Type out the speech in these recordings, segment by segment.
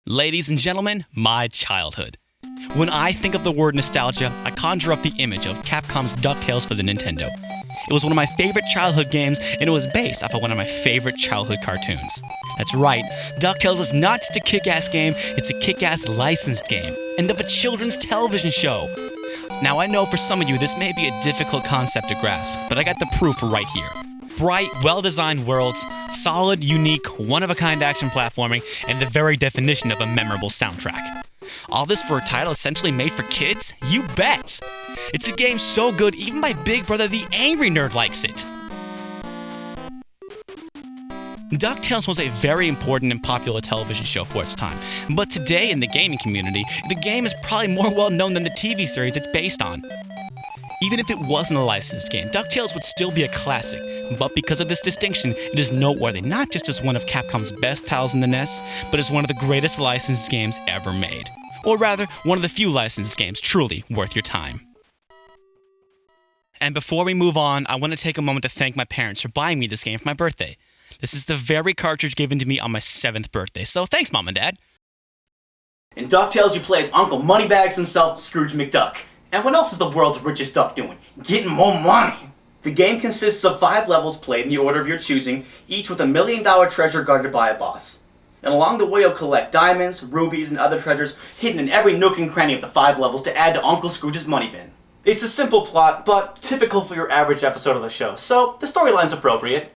Ladies and gentlemen, my childhood. When I think of the word nostalgia, I conjure up the image of Capcom's DuckTales for the Nintendo. It was one of my favorite childhood games, and it was based off of one of my favorite childhood cartoons. That's right, DuckTales is not just a kick-ass game, it's a kick-ass licensed game, and of a children's television show. Now I know for some of you this may be a difficult concept to grasp, but I got the proof right here. Bright, well-designed worlds, solid, unique, one-of-a-kind action platforming, and the very definition of a memorable soundtrack. All this for a title essentially made for kids? You bet! It's a game so good even my big brother the Angry Nerd likes it. DuckTales was a very important and popular television show for its time, but today in the gaming community, the game is probably more well-known than the TV series it's based on. Even if it wasn't a licensed game, DuckTales would still be a classic, but because of this distinction, it is noteworthy not just as one of Capcom's best titles in the NES, but as one of the greatest licensed games ever made. Or rather, one of the few licensed games truly worth your time. And before we move on, I want to take a moment to thank my parents for buying me this game for my birthday. This is the very cartridge given to me on my 7th birthday, so thanks, Mom and Dad. In DuckTales, you play as Uncle Moneybags himself, Scrooge McDuck. And what else is the world's richest duck doing? Getting more money! The game consists of 5 levels played in the order of your choosing, each with $1 million treasure guarded by a boss. And along the way you'll collect diamonds, rubies, and other treasures hidden in every nook and cranny of the 5 levels to add to Uncle Scrooge's money bin. It's a simple plot, but typical for your average episode of the show, so the storyline's appropriate.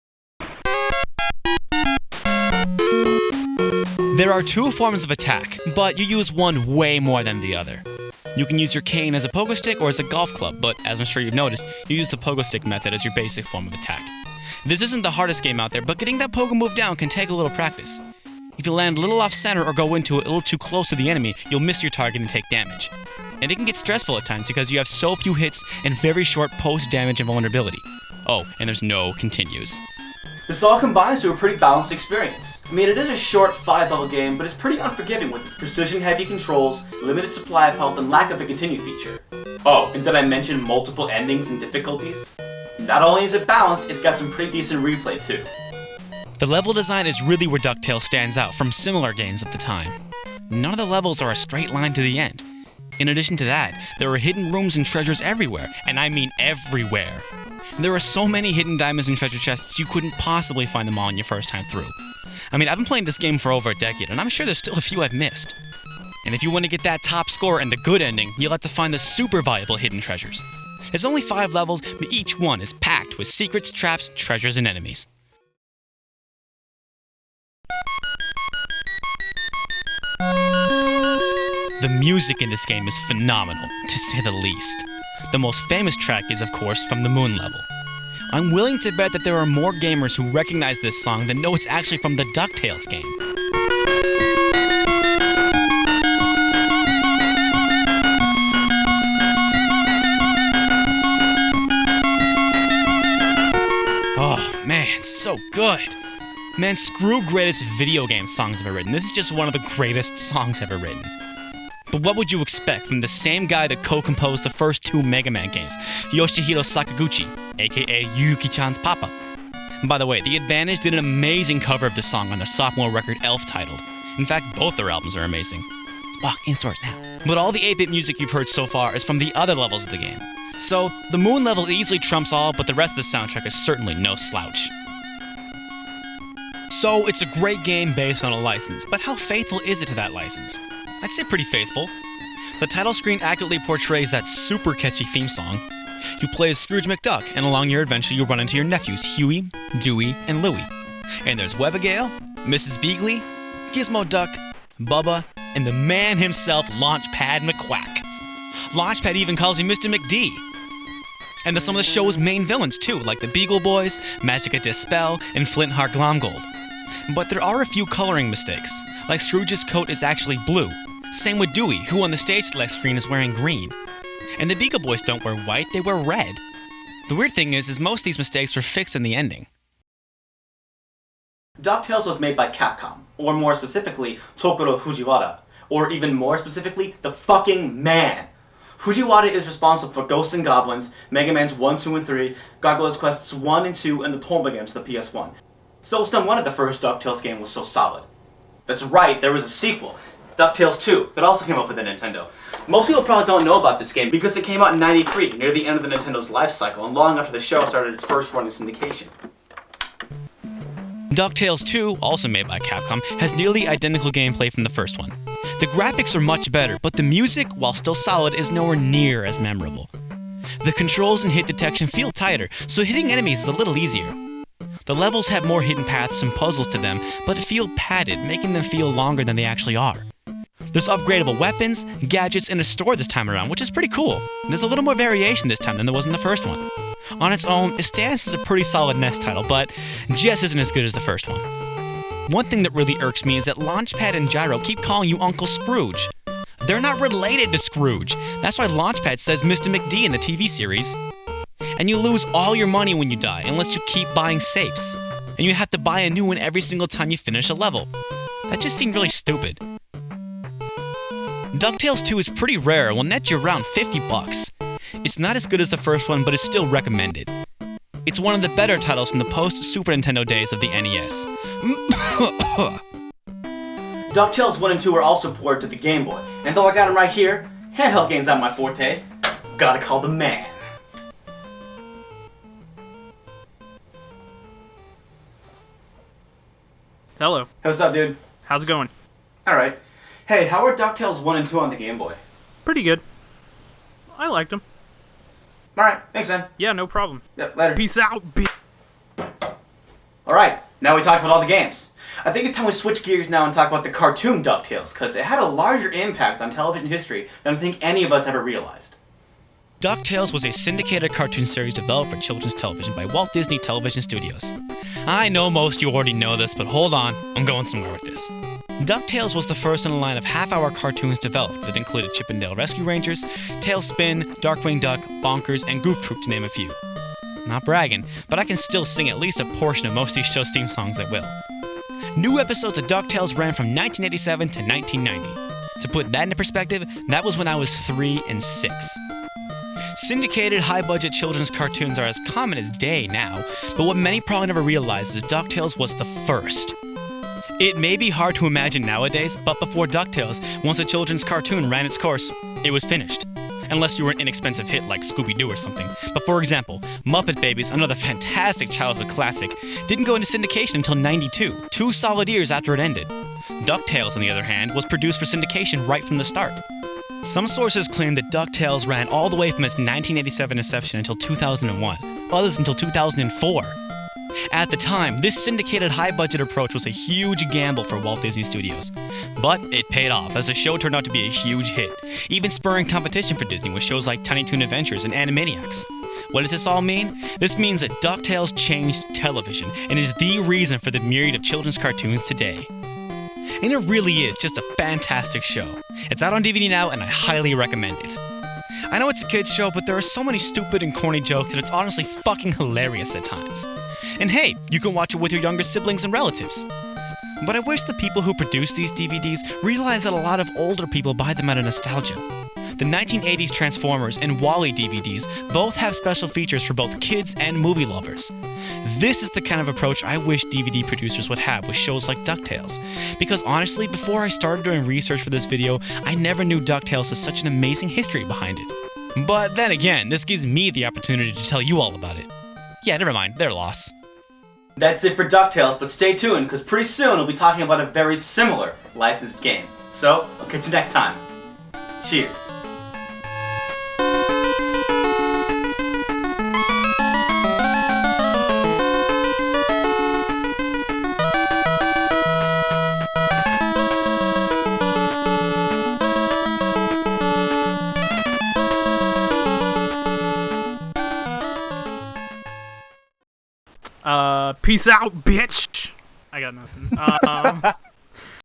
There are 2 forms of attack, but you use one way more than the other. You can use your cane as a pogo stick or as a golf club, but as I'm sure you've noticed, you use the pogo stick method as your basic form of attack. This isn't the hardest game out there, but getting that pogo move down can take a little practice. If you land a little off center or go into it a little too close to the enemy, you'll miss your target and take damage. And it can get stressful at times because you have so few hits and very short post-damage and vulnerability. Oh, and there's no continues. This all combines to a pretty balanced experience. I mean, it is a short 5-level game, but it's pretty unforgiving with its precision-heavy controls, limited supply of health, and lack of a continue feature. Oh, and did I mention multiple endings and difficulties? Not only is it balanced, it's got some pretty decent replay too. The level design is really where DuckTales stands out from similar games of the time. None of the levels are a straight line to the end. In addition to that, there are hidden rooms and treasures everywhere, and I mean everywhere. There are so many hidden diamonds and treasure chests you couldn't possibly find them all on your first time through. I mean, I've been playing this game for over a decade, and I'm sure there's still a few I've missed. And if you want to get that top score and the good ending, you'll have to find the super valuable hidden treasures. There's only 5 levels, but each one is packed with secrets, traps, treasures, and enemies. The music in this game is phenomenal, to say the least. The most famous track is, of course, from the Moon level. I'm willing to bet that there are more gamers who recognize this song than know it's actually from the DuckTales game. Oh, man, so good. Man, screw greatest video game songs ever written. This is just one of the greatest songs ever written. But what would you expect from the same guy that co-composed the first 2 Mega Man games, Yoshihiro Sakaguchi, aka Yuki-chan's papa? And by the way, The Advantage did an amazing cover of the song on their sophomore record Elf titled. In fact, both their albums are amazing. It's blocked in stores now. But all the 8-bit music you've heard so far is from the other levels of the game. So, the Moon level easily trumps all, but the rest of the soundtrack is certainly no slouch. So, it's a great game based on a license, but how faithful is it to that license? I'd say pretty faithful. The title screen accurately portrays that super catchy theme song. You play as Scrooge McDuck, and along your adventure you run into your nephews Huey, Dewey, and Louie. And there's Webigail, Mrs. Beagley, Gizmo Duck, Bubba, and the man himself, Launchpad McQuack. Launchpad even calls him Mr. McD. And there's some of the show's main villains too, like the Beagle Boys, Magica Dispel, and Flintheart Glomgold. But there are a few coloring mistakes, like Scrooge's coat is actually blue. Same with Dewey, who on the stage select screen is wearing green. And the Beagle Boys don't wear white, they wear red. The weird thing is most of these mistakes were fixed in the ending. DuckTales was made by Capcom, or more specifically, Tokuro Fujiwara, or even more specifically, the fucking man. Fujiwara is responsible for Ghosts and Goblins, Mega Man's 1, 2, and 3, Gargoyle's Quests 1 and 2, and the Tomba games to the PS1. So it's no wonder the first DuckTales game was so solid. That's right, there was a sequel, DuckTales 2, that also came out for the Nintendo. Most people probably don't know about this game because it came out in '93, near the end of the Nintendo's life cycle, and long after the show started its first run in syndication. DuckTales 2, also made by Capcom, has nearly identical gameplay from the first one. The graphics are much better, but the music, while still solid, is nowhere near as memorable. The controls and hit detection feel tighter, so hitting enemies is a little easier. The levels have more hidden paths and puzzles to them, but feel padded, making them feel longer than they actually are. There's upgradable weapons, gadgets, and a store this time around, which is pretty cool. There's a little more variation this time than there was in the first one. On its own, it stands as a pretty solid NES title, but just isn't as good as the first one. One thing that really irks me is that Launchpad and Gyro keep calling you Uncle Scrooge. They're not related to Scrooge. That's why Launchpad says Mr. McD in the TV series. And you lose all your money when you die, unless you keep buying safes. And you have to buy a new one every single time you finish a level. That just seemed really stupid. DuckTales 2 is pretty rare and will net you around $50. It's not as good as the first one, but it's still recommended. It's one of the better titles from the post-Super Nintendo days of the NES. DuckTales 1 and 2 were also ported to the Game Boy, and though I got them right here, handheld games aren't my forte. Gotta call the man. Hello. Hey, what's up, dude? How's it going? Alright. Hey, how are DuckTales 1 and 2 on the Game Boy? Pretty good. I liked them. Alright, thanks, man. Yeah, no problem. Yep, later. Peace out, Alright, now we talked about all the games. I think it's time we switch gears now and talk about the cartoon DuckTales, because it had a larger impact on television history than I think any of us ever realized. DuckTales was a syndicated cartoon series developed for children's television by Walt Disney Television Studios. I know most of you already know this, but hold on, I'm going somewhere with this. DuckTales was the first in a line of half-hour cartoons developed that included Chip 'n Dale Rescue Rangers, Tailspin, Darkwing Duck, Bonkers, and Goof Troop to name a few. Not bragging, but I can still sing at least a portion of most of these shows' theme songs at will. New episodes of DuckTales ran from 1987 to 1990. To put that into perspective, that was when I was 3 and 6. Syndicated, high-budget children's cartoons are as common as day now, but what many probably never realized is DuckTales was the first. It may be hard to imagine nowadays, but before DuckTales, once a children's cartoon ran its course, it was finished. Unless you were an inexpensive hit like Scooby-Doo or something. But for example, Muppet Babies, another fantastic childhood classic, didn't go into syndication until '92, 2 solid years after it ended. DuckTales, on the other hand, was produced for syndication right from the start. Some sources claim that DuckTales ran all the way from its 1987 inception until 2001, others until 2004. At the time, this syndicated high-budget approach was a huge gamble for Walt Disney Studios. But it paid off, as the show turned out to be a huge hit, even spurring competition for Disney with shows like Tiny Toon Adventures and Animaniacs. What does this all mean? This means that DuckTales changed television, and is the reason for the myriad of children's cartoons today. And it really is just a fantastic show. It's out on DVD now, and I highly recommend it. I know it's a kid's show, but there are so many stupid and corny jokes that it's honestly fucking hilarious at times. And hey, you can watch it with your younger siblings and relatives. But I wish the people who produce these DVDs realize that a lot of older people buy them out of nostalgia. The 1980s Transformers and WALL-E DVDs both have special features for both kids and movie lovers. This is the kind of approach I wish DVD producers would have with shows like DuckTales. Because honestly, before I started doing research for this video, I never knew DuckTales has such an amazing history behind it. But then again, this gives me the opportunity to tell you all about it. Yeah, never mind, their loss. That's it for DuckTales, but stay tuned, because pretty soon we'll be talking about a very similar licensed game. So, I'll catch you next time. Cheers. Peace out, bitch. I got nothing.